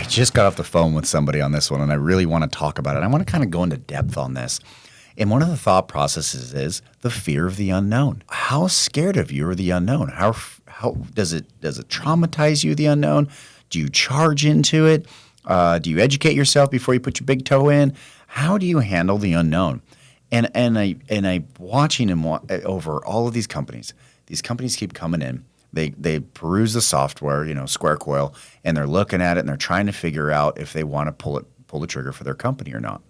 just got off the phone with somebody on this one, and I really want to talk about it. I want to kind of go into depth on this. And one of the thought processes is the fear of the unknown. How scared of you are the unknown? How does it traumatize you, the unknown? Do you charge into it? Do you educate yourself before you put your big toe in? How do you handle the unknown? And I watching over all of these companies. These companies keep coming in. They peruse the software, Square Coil, and they're looking at it and they're trying to figure out if they want to pull the trigger for their company or not.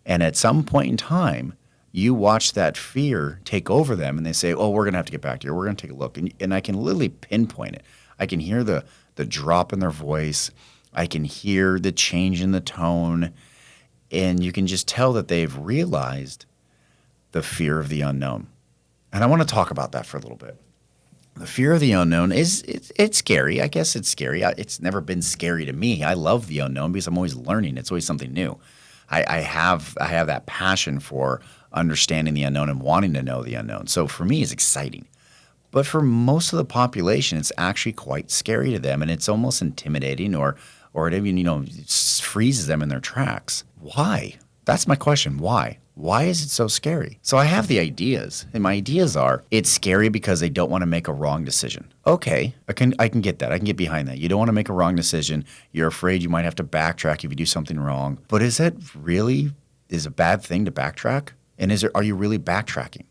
And at some point in time, you watch that fear take over them, and they say, "Oh, we're going to have to get back to you. We're going to take a look." And I can literally pinpoint it. I can hear the drop in their voice. I can hear the change in the tone, and you can just tell that they've realized the fear of the unknown. And I want to talk about that for a little bit. The fear of the unknown it's scary. I guess it's scary. It's never been scary to me. I love the unknown because I'm always learning. It's always something new. I have that passion for understanding the unknown and wanting to know the unknown. So for me, it's exciting. But for most of the population, it's actually quite scary to them, and it's almost intimidating, or it even freezes them in their tracks. Why? That's my question. Why? Why is it so scary? So I have the ideas, and my ideas are it's scary because they don't want to make a wrong decision. Okay, I can get that. I can get behind that. You don't want to make a wrong decision. You're afraid you might have to backtrack if you do something wrong. But is a bad thing to backtrack? And are you really backtracking?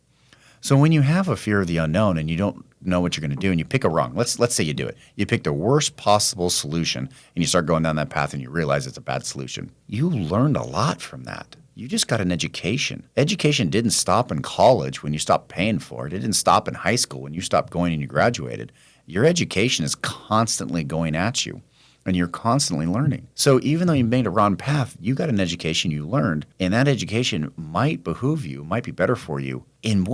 So when you have a fear of the unknown and you don't know what you're going to do and you pick a wrong, let's say you do it. You pick the worst possible solution and you start going down that path and you realize it's a bad solution. You learned a lot from that. You just got an education. Education didn't stop in college when you stopped paying for it. It didn't stop in high school when you stopped going and you graduated. Your education is constantly going at you, and you're constantly learning. So even though you made a wrong path, you got an education you learned, and that education might behoove you, might be better for you in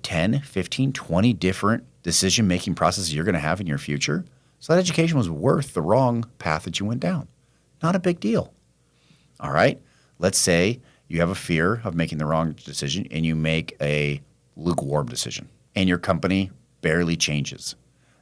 10, 15, 20 different decision-making processes you're going to have in your future. So that education was worth the wrong path that you went down. Not a big deal. All right? Let's say you have a fear of making the wrong decision and you make a lukewarm decision and your company barely changes.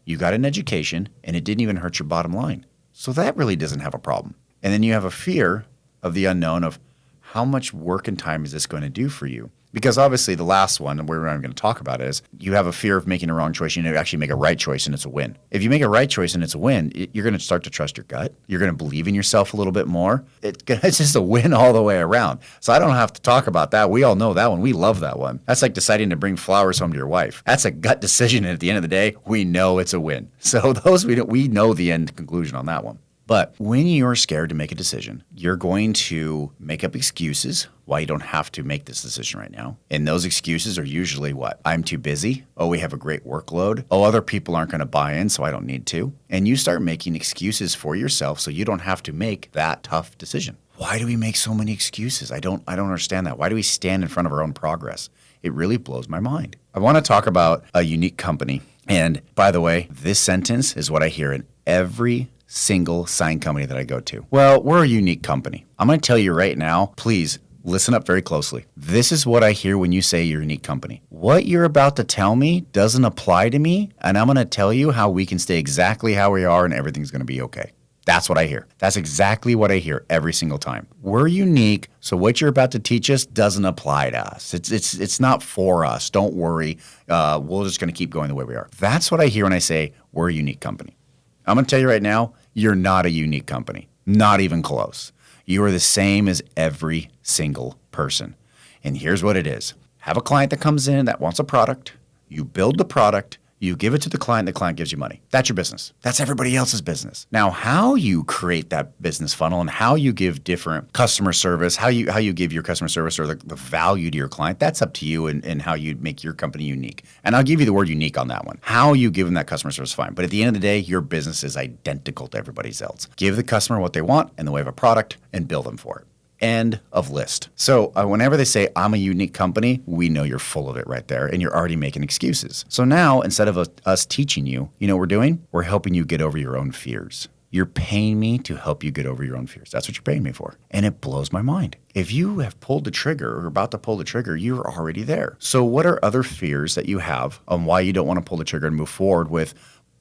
You got an education and it didn't even hurt your bottom line. So that really doesn't have a problem. And then you have a fear of the unknown of how much work and time is this going to do for you? Because obviously the last one, and we're not going to talk about it, is you have a fear of making a wrong choice. You actually make a right choice and it's a win. If you make a right choice and it's a win, you're going to start to trust your gut. You're going to believe in yourself a little bit more. It's just a win all the way around. So I don't have to talk about that. We all know that one. We love that one. That's like deciding to bring flowers home to your wife. That's a gut decision, and at the end of the day, we know it's a win. So we know the end conclusion on that one. But when you're scared to make a decision, you're going to make up excuses why you don't have to make this decision right now. And those excuses are usually what? I'm too busy. Oh, we have a great workload. Oh, other people aren't going to buy in, so I don't need to. And you start making excuses for yourself so you don't have to make that tough decision. Why do we make so many excuses? I don't understand that. Why do we stand in front of our own progress? It really blows my mind. I want to talk about a unique company. And by the way, this sentence is what I hear in every single sign company that I go to. Well, we're a unique company. I'm going to tell you right now, please listen up very closely. This is what I hear when you say you're a unique company. What you're about to tell me doesn't apply to me, and I'm going to tell you how we can stay exactly how we are and everything's going to be okay. That's what I hear. That's exactly what I hear every single time. We're unique, so what you're about to teach us doesn't apply to us. It's not for us. Don't worry. We're just going to keep going the way we are. That's what I hear when I say we're a unique company. I'm going to tell you right now, you're not a unique company. Not even close. You are the same as every single person. And here's what it is. Have a client that comes in that wants a product. You build the product. You give it to the client gives you money. That's your business. That's everybody else's business. Now, how you create that business funnel and how you give different customer service, how you give your customer service or the value to your client, that's up to you and how you make your company unique. And I'll give you the word unique on that one. How you give them that customer service, fine. But at the end of the day, your business is identical to everybody else. Give the customer what they want in the way of a product and bill them for it. End of list. So whenever they say, I'm a unique company, we know you're full of it right there, and you're already making excuses. So now, instead of us teaching you, you know what we're doing? We're helping you get over your own fears. You're paying me to help you get over your own fears. That's what you're paying me for. And it blows my mind. If you have pulled the trigger or about to pull the trigger, you're already there. So what are other fears that you have on why you don't want to pull the trigger and move forward with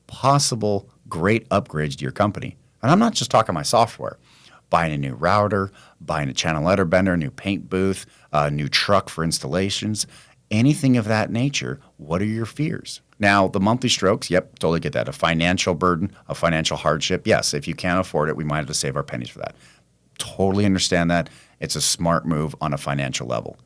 possible great upgrades to your company? And I'm not just talking my software. buying a new router, buying a channel letter bender, a new paint booth, a new truck for installations, anything of that nature. What are your fears? Now, the monthly strokes, yep, totally get that. A financial burden, a financial hardship. Yes, if you can't afford it, we might have to save our pennies for that. Totally understand that. It's a smart move on a financial level,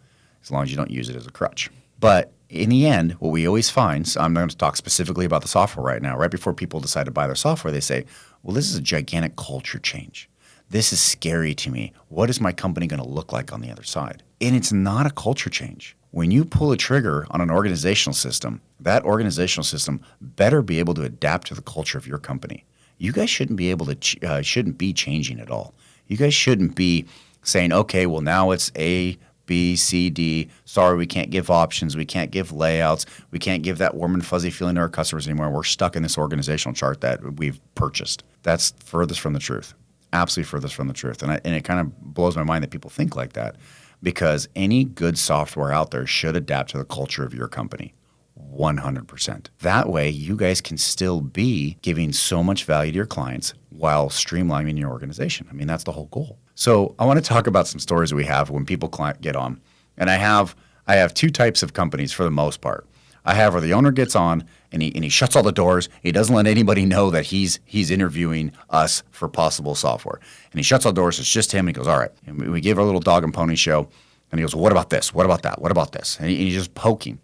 as long as you don't use it as a crutch. But in the end, what we always find, so I'm going to talk specifically about the software right now. Right before people decide to buy their software, they say, well, this is a gigantic culture change. This is scary to me. What is my company going to look like on the other side? And it's not a culture change. When you pull a trigger on an organizational system, that organizational system better be able to adapt to the culture of your company. You guys shouldn't be able to shouldn't be changing at all. You guys shouldn't be saying, okay, well, now it's A, B, C, D. Sorry, we can't give options. We can't give layouts. We can't give that warm and fuzzy feeling to our customers anymore. We're stuck in this organizational chart that we've purchased. That's furthest from the truth. Absolutely furthest from the truth. And it kind of blows my mind that people think like that, because any good software out there should adapt to the culture of your company. 100%. That way, you guys can still be giving so much value to your clients while streamlining your organization. I mean, that's the whole goal. So I want to talk about some stories that we have when people get on. And I have two types of companies for the most part. I have where the owner gets on and he shuts all the doors. He doesn't let anybody know that he's interviewing us for possible software. And he shuts all the doors. It's just him. And he goes, all right. And we give our little dog and pony show. And he goes, well, what about this? What about that? What about this? And he's just poking.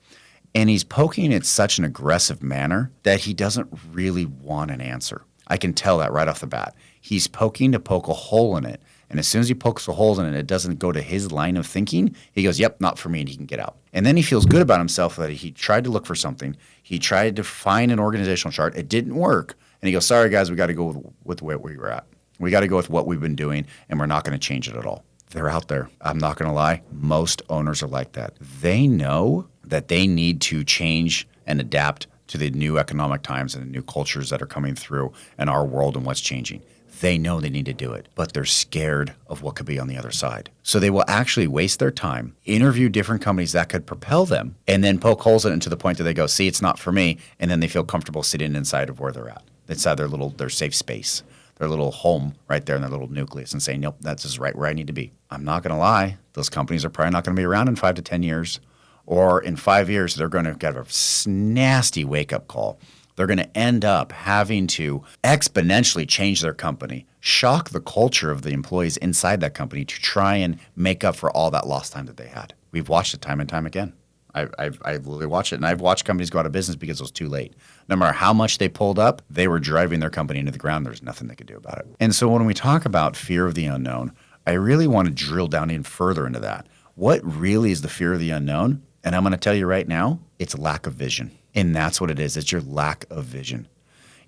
And he's poking in such an aggressive manner that he doesn't really want an answer. I can tell that right off the bat. He's poking to poke a hole in it. And as soon as he pokes a hole in it, it doesn't go to his line of thinking. He goes, yep, not for me, and he can get out. And then he feels good about himself that he tried to look for something. He tried to find an organizational chart. It didn't work. And he goes, sorry, guys, we got to go with where we were at. We got to go with what we've been doing, and we're not going to change it at all. They're out there. I'm not going to lie. Most owners are like that. They know that they need to change and adapt to the new economic times and the new cultures that are coming through in our world and what's changing. They know they need to do it, but they're scared of what could be on the other side. So they will actually waste their time, interview different companies that could propel them, and then poke holes in it to the point that they go, see, it's not for me, and then they feel comfortable sitting inside of where they're at, inside their safe space, their little home right there in their little nucleus, and saying, nope, that's just right where I need to be. I'm not going to lie. Those companies are probably not going to be around in 5 to 10 years, or in 5 years, they're going to get a nasty wake-up call. They're going to end up having to exponentially change their company, shock the culture of the employees inside that company to try and make up for all that lost time that they had. We've watched it time and time again. I've literally watched it, and I've watched companies go out of business because it was too late. No matter how much they pulled up, they were driving their company into the ground. There's nothing they could do about it. And so when we talk about fear of the unknown, I really want to drill down in further into that. What really is the fear of the unknown? And I'm going to tell you right now, it's lack of vision. And that's what it is. It's your lack of vision.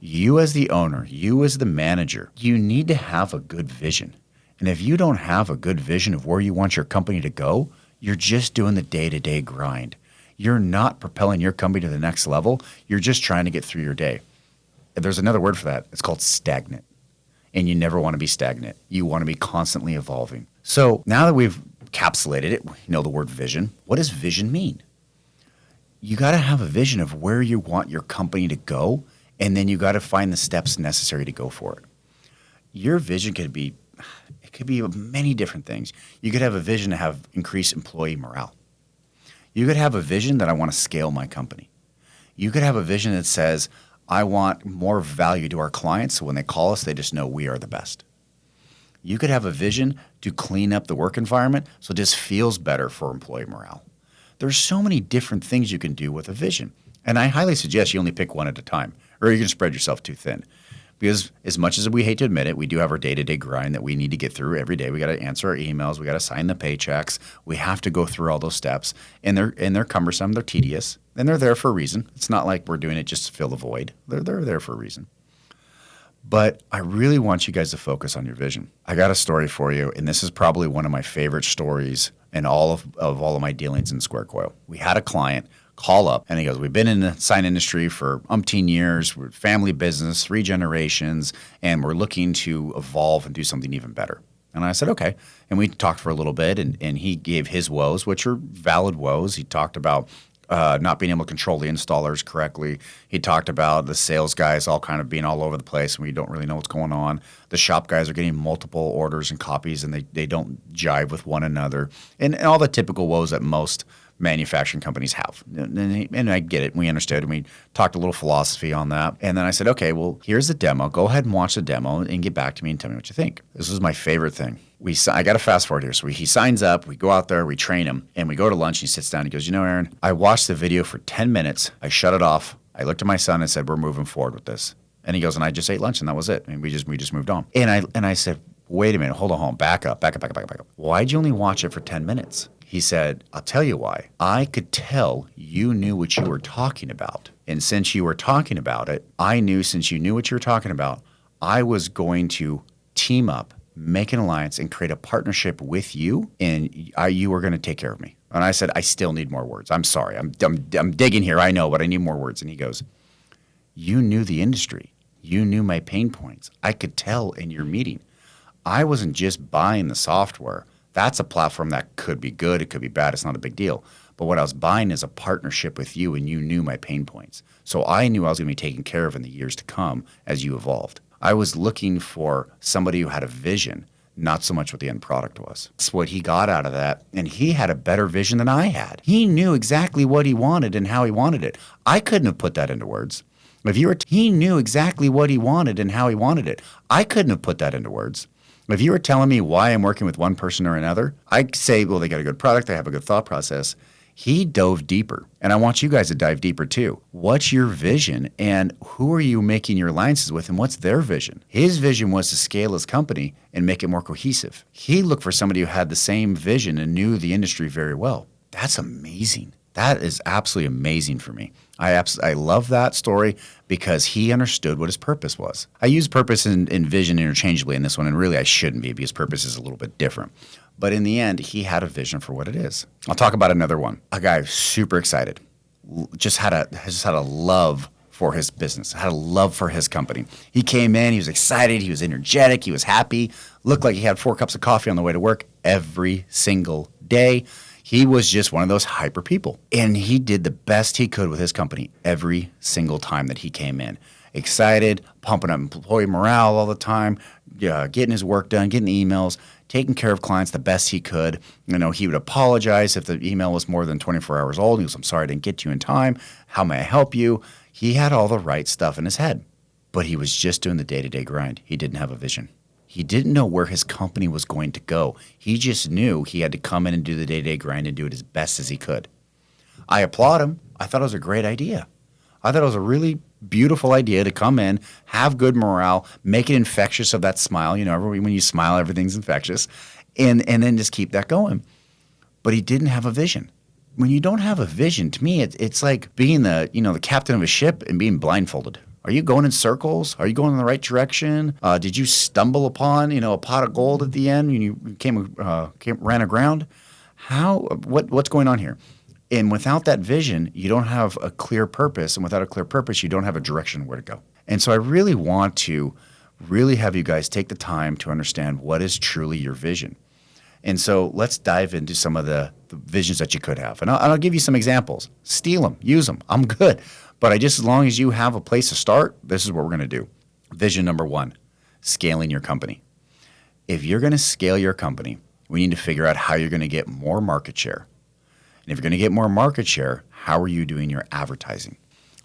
You as the owner, you as the manager, you need to have a good vision. And if you don't have a good vision of where you want your company to go, you're just doing the day-to-day grind. You're not propelling your company to the next level. You're just trying to get through your day. There's another word for that. It's called stagnant. And you never want to be stagnant. You want to be constantly evolving. So now that we've encapsulated it, the word vision. What does vision mean? You got to have a vision of where you want your company to go, and then you got to find the steps necessary to go for it. Your vision could be many different things. You could have a vision to have increased employee morale. You could have a vision that I want to scale my company. You could have a vision that says, I want more value to our clients, so when they call us, they just know we are the best. You could have a vision to clean up the work environment so it just feels better for employee morale. There's so many different things you can do with a vision. And I highly suggest you only pick one at a time, or you're going to spread yourself too thin. Because as much as we hate to admit it, we do have our day-to-day grind that we need to get through every day. We got to answer our emails. We got to sign the paychecks. We have to go through all those steps. And they're cumbersome. They're tedious. And they're there for a reason. It's not like we're doing it just to fill the void. They're there for a reason. But I really want you guys to focus on your vision. I got a story for you, and this is probably one of my favorite stories in all of my dealings in Square Coil. We had a client call up, and he goes, we've been in the sign industry for umpteen years. We're family business, 3 generations, and we're looking to evolve and do something even better. And I said, okay. And we talked for a little bit, and he gave his woes, which are valid woes. He talked about not being able to control the installers correctly. He talked about the sales guys all kind of being all over the place and we don't really know what's going on. The shop guys are getting multiple orders and copies and they don't jive with one another. And all the typical woes that most manufacturing companies have. And I get it. We understood and we talked a little philosophy on that. And then I said, okay, well, here's the demo. Go ahead and watch the demo and get back to me and tell me what you think. This was my favorite thing. I got to fast forward here. So he signs up, we go out there, we train him, and we go to lunch. He sits down. He goes, you know, Aaron, I watched the video for 10 minutes. I shut it off. I looked at my son and said, we're moving forward with this. And he goes, and I just ate lunch and that was it. And we just moved on. And I said, wait a minute, hold on, back up. Why'd you only watch it for 10 minutes? He said, I'll tell you why. I could tell you knew what you were talking about. And since you were talking about it, I knew since you knew what you were talking about, I was going to team up, make an alliance, and create a partnership with you, and you were going to take care of me. And I said, I still need more words. I'm sorry. I'm digging here. I know, but I need more words. And he goes, you knew the industry. You knew my pain points. I could tell in your meeting. I wasn't just buying the software. That's a platform that could be good. It could be bad. It's not a big deal. But what I was buying is a partnership with you, and you knew my pain points. So I knew I was going to be taken care of in the years to come as you evolved. I was looking for somebody who had a vision, not so much what the end product was. That's what he got out of that. And he had a better vision than I had. He knew exactly what he wanted and how he wanted it. I couldn't have put that into words. He knew exactly what he wanted and how he wanted it. I couldn't have put that into words. If you were telling me why I'm working with one person or another, I'd say, well, they got a good product, they have a good thought process. He dove deeper, and I want you guys to dive deeper too. What's your vision, and who are you making your alliances with, and what's their vision? His vision was to scale his company and make it more cohesive. He looked for somebody who had the same vision and knew the industry very well. That's amazing. That is absolutely amazing for me. I love that story because he understood what his purpose was. I use purpose and vision interchangeably in this one, and really I shouldn't be because purpose is a little bit different. But in the end, he had a vision for what it is. I'll talk about another one. A guy super excited, just had a love for his business, had a love for his company. He came in, he was excited, he was energetic, he was happy, looked like he had 4 cups of coffee on the way to work every single day. He was just one of those hyper people. And he did the best he could with his company every single time that he came in. Excited, pumping up employee morale all the time, getting his work done, getting emails, taking care of clients the best he could. You know, he would apologize if the email was more than 24 hours old. He goes, I'm sorry I didn't get to you in time. How may I help you? He had all the right stuff in his head, but he was just doing the day-to-day grind. He didn't have a vision. He didn't know where his company was going to go. He just knew he had to come in and do the day-to-day grind and do it as best as he could. I applaud him. I thought it was a great idea. I thought it was a really beautiful idea to come in, have good morale, make it infectious of that smile. You know, when you smile, everything's infectious, and then just keep that going. But he didn't have a vision. When you don't have a vision, to me, it's like being the captain of a ship and being blindfolded. Are you going in circles? Are you going in the right direction? Did you stumble upon, a pot of gold at the end when you ran aground? What's going on here? And without that vision, you don't have a clear purpose. And without a clear purpose, you don't have a direction where to go. And so I really want to have you guys take the time to understand what is truly your vision. And so let's dive into some of the visions that you could have. And I'll give you some examples. Steal them. Use them. I'm good. But as long as you have a place to start, this is what we're going to do. Vision number 1, scaling your company. If you're going to scale your company, we need to figure out how you're going to get more market share. And if you're going to get more market share, how are you doing your advertising?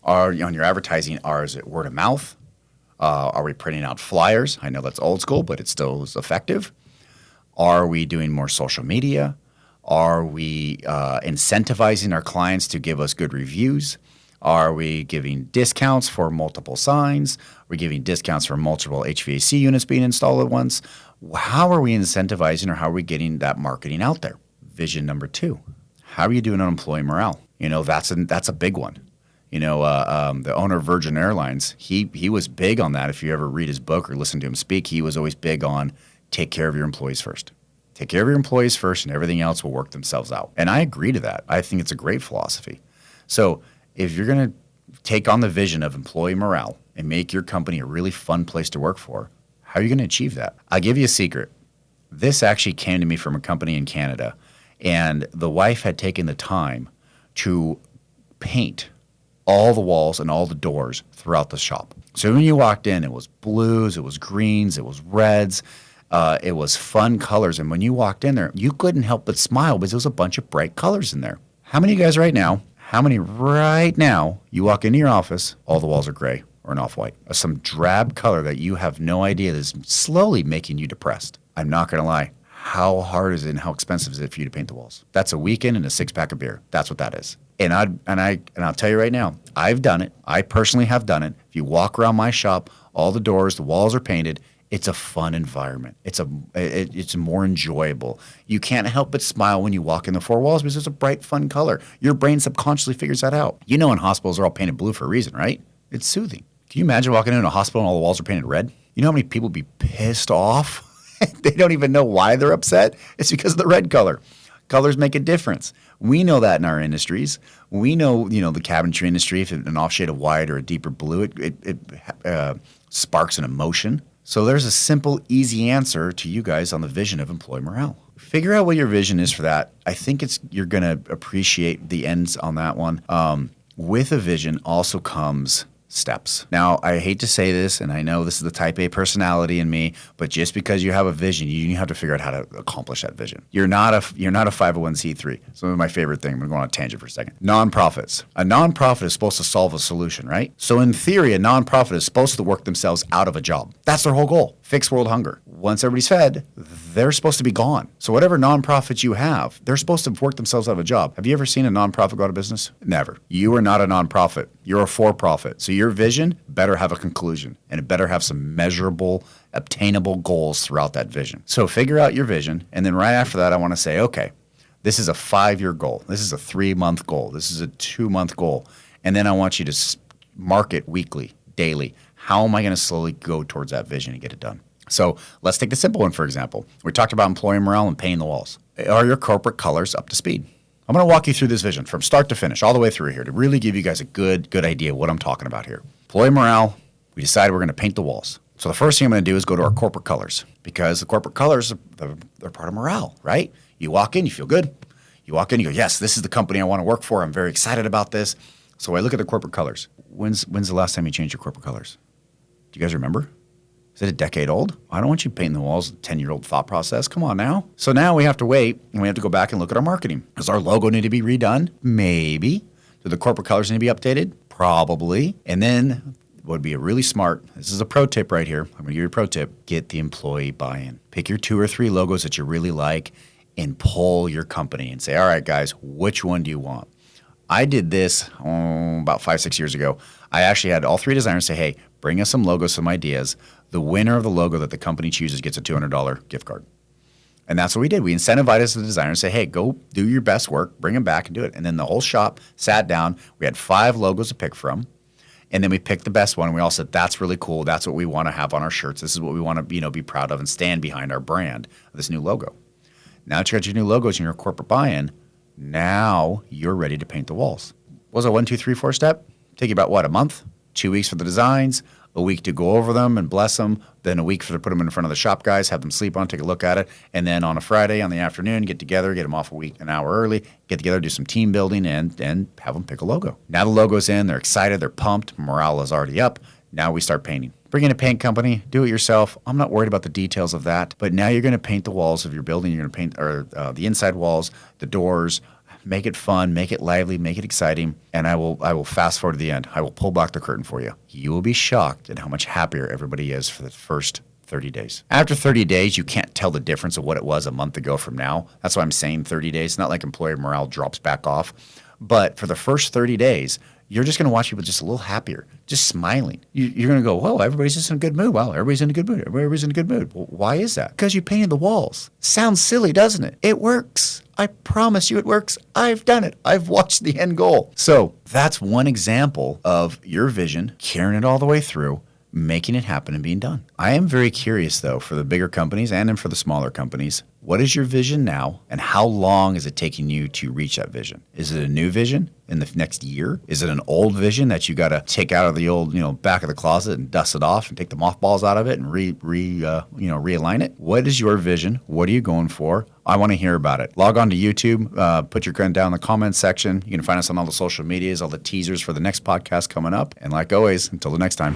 On your advertising, is it word of mouth? Are we printing out flyers? I know that's old school, but it still is effective. Are we doing more social media? Are we incentivizing our clients to give us good reviews? Are we giving discounts for multiple signs? Are we giving discounts for multiple HVAC units being installed at once? How are we incentivizing, or how are we getting that marketing out there? Vision number 2, how are you doing on employee morale? That's a big one. The owner of Virgin Airlines, he was big on that. If you ever read his book or listen to him speak, he was always big on take care of your employees first. Take care of your employees first, and everything else will work themselves out. And I agree to that. I think it's a great philosophy. So if you're going to take on the vision of employee morale and make your company a really fun place to work for, how are you going to achieve that? I'll give you a secret. This actually came to me from a company in Canada, and the wife had taken the time to paint all the walls and all the doors throughout the shop. So when you walked in, it was blues, it was greens, it was reds, it was fun colors. And when you walked in there, you couldn't help but smile because there was a bunch of bright colors in there. How many right now, you walk into your office, all the walls are gray or an off-white, or some drab color that you have no idea is slowly making you depressed? I'm not going to lie. How hard is it and how expensive is it for you to paint the walls? That's a weekend and a 6-pack of beer. That's what that is. And I'll tell you right now, I've done it. I personally have done it. If you walk around my shop, all the doors, the walls are painted. It's a fun environment. It's more enjoyable. You can't help but smile when you walk in the 4 walls because it's a bright, fun color. Your brain subconsciously figures that out. You know, in hospitals, they're all painted blue for a reason, right? It's soothing. Can you imagine walking into a hospital and all the walls are painted red? You know how many people would be pissed off? They don't even know why they're upset. It's because of the red color. Colors make a difference. We know that in our industries. We know, the cabinetry industry, if it's an off shade of white or a deeper blue, it sparks an emotion. So there's a simple, easy answer to you guys on the vision of employee morale. Figure out what your vision is for that. I think you're going to appreciate the ends on that one. With a vision also comes steps. Now, I hate to say this, and I know this is the type A personality in me, but just because you have a vision, you have to figure out how to accomplish that vision. You're not a 501c3. Some of my favorite thing, I'm going to go on a tangent for a second. Nonprofits. A nonprofit is supposed to solve a solution, right? So in theory, a nonprofit is supposed to work themselves out of a job. That's their whole goal. Fix world hunger. Once everybody's fed, they're supposed to be gone. So whatever nonprofits you have, they're supposed to work themselves out of a job. Have you ever seen a nonprofit go out of business? Never. You are not a nonprofit. You're a for-profit. So your vision better have a conclusion, and it better have some measurable, obtainable goals throughout that vision. So figure out your vision, and then right after that, I want to say, okay, this is a 5-year goal. This is a 3-month goal. This is a 2-month goal. And then I want you to mark it weekly, daily. How am I going to slowly go towards that vision and get it done? So let's take the simple one, for example. We talked about employee morale and painting the walls. Are your corporate colors up to speed? I'm going to walk you through this vision from start to finish, all the way through here to really give you guys a good idea of what I'm talking about here. Employee morale, we decided we're going to paint the walls. So the first thing I'm going to do is go to our corporate colors, because the corporate colors, they're part of morale, right? You walk in, you feel good. You walk in, you go, yes, this is the company I want to work for. I'm very excited about this. So I look at the corporate colors. When's the last time you changed your corporate colors? Do you guys remember? Is it a decade old? I don't want you painting the walls, 10-year-old thought process. Come on now. So now we have to wait, and we have to go back and look at our marketing. Does our logo need to be redone? Maybe. Do the corporate colors need to be updated? Probably. And then what would be a really smart, this is a pro tip right here. I'm going to give you a pro tip. Get the employee buy-in. Pick your 2 or 3 logos that you really like and poll your company and say, all right, guys, which one do you want? I did this about 5-6 years ago. I actually had all 3 designers say, hey, bring us some logos, some ideas. The winner of the logo that the company chooses gets a $200 gift card. And that's what we did. We incentivized the designer and say, hey, go do your best work, bring them back and do it. And then the whole shop sat down. We had 5 logos to pick from. And then we picked the best one. And we all said, that's really cool. That's what we want to have on our shirts. This is what we want to be proud of and stand behind our brand, this new logo. Now that you got your new logos and your corporate buy-in, now you're ready to paint the walls. What was a 1, 2, 3, 4 step? Take you about, a month? 2 weeks for the designs, a week to go over them and bless them, then a week to put them in front of the shop guys, have them sleep on, take a look at it, and then on a Friday on the afternoon, get together, get them off an hour early, get together, do some team building, and have them pick a logo. Now the logo's in, they're excited, they're pumped, morale is already up. Now we start painting. Bring in a paint company, do it yourself. I'm not worried about the details of that, but now you're going to paint the walls of your building. You're going to paint the inside walls, the doors. Make it fun, make it lively, make it exciting, and I will fast forward to the end. I will pull back the curtain for you. You will be shocked at how much happier everybody is for the first 30 days. After 30 days, you can't tell the difference of what it was a month ago from now. That's why I'm saying 30 days. It's not like employee morale drops back off. But for the first 30 days, you're just going to watch people just a little happier, just smiling. You're going to go, whoa, everybody's just in a good mood. Wow, everybody's in a good mood. Everybody's in a good mood. Well, why is that? Because you painted the walls. Sounds silly, doesn't it? It works. I promise you it works. I've done it. I've watched the end goal. So that's one example of your vision, carrying it all the way through, making it happen and being done. I am very curious, though, for the bigger companies and then for the smaller companies, What is your vision now, and how long is it taking you to reach that vision? Is it a new vision in the next year? Is it an old vision that you got to take out of the old, back of the closet and dust it off and take the mothballs out of it and realign it? What is your vision? What are you going for? I want to hear about it. Log on to YouTube, put your comment down in the comments section. You can find us on all the social medias, all the teasers for the next podcast coming up. And like always, until the next time.